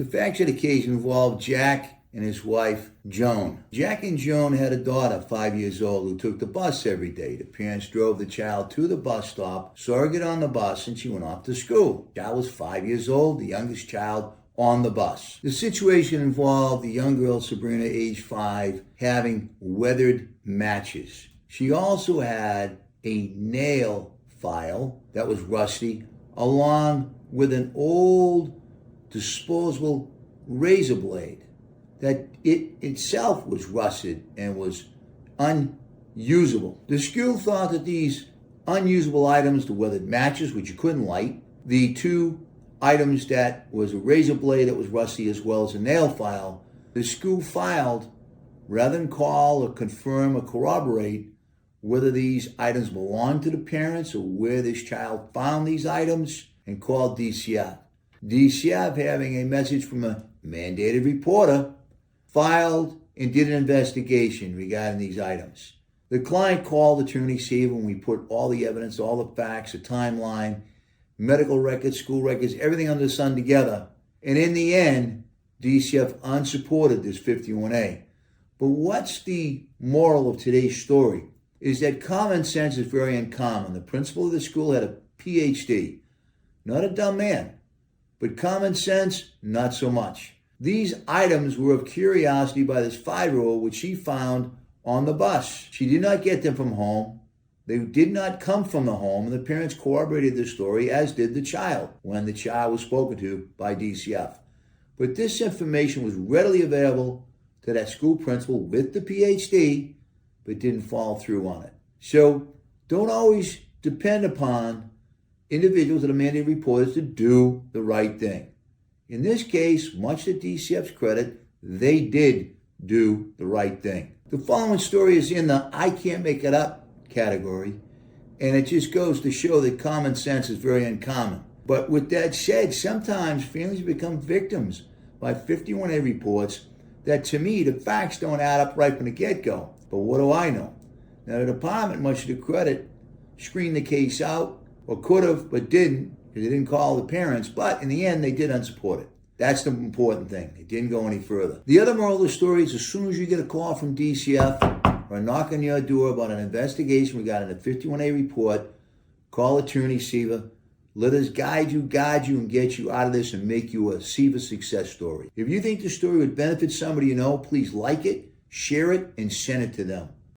The facts of the case involved Jack and his wife, Joan. Jack and Joan had a daughter, 5 years old, who took the bus every day. The parents drove the child to the bus stop, saw her get on the bus, and she went off to school. The child was 5 years old, the youngest child on the bus. The situation involved the young girl, Sabrina, age 5, having weathered matches. She also had a nail file that was rusty, along with an old disposable razor blade that it itself was rusted and was unusable. The school thought that these unusable items, the weathered matches, which you couldn't light, the two items that was a razor blade that was rusty, as well as a nail file, the school filed, rather than call or confirm or corroborate whether these items belonged to the parents or where this child found these items, and called DCF. DCF, having a message from a mandated reporter, filed and did an investigation regarding these items. The client called Attorney Seaver, and we put all the evidence, all the facts, the timeline, medical records, school records, everything under the sun together. And in the end, DCF unsupported this 51A. But what's the moral of today's story? Is that common sense is very uncommon. The principal of the school had a PhD. Not a dumb man, but common sense, not so much. These items were of curiosity by this 5-year-old, which she found on the bus. She did not get them from home. They did not come from the home, and the parents corroborated the story, as did the child, when the child was spoken to by DCF. But this information was readily available to that school principal with the PhD, but didn't follow through on it. So don't always depend upon individuals that are mandated reporters to do the right thing. In this case, much to DCF's credit, they did do the right thing. The following story is in the I can't make it up category, and it just goes to show that common sense is very uncommon. But with that said, sometimes families become victims by 51A reports that, to me, the facts don't add up right from the get-go. But what do I know? Now, the department, much to the credit, screened the case out, or could have, but didn't, because they didn't call the parents. But in the end, they did unsupported. That's the important thing. It didn't go any further. The other moral of the story is, as soon as you get a call from DCF or a knock on your door about an investigation regarding a 51A report, call Attorney Seaver. Let us guide you, and get you out of this and make you a Seaver success story. If you think the story would benefit somebody you know, please like it, share it, and send it to them.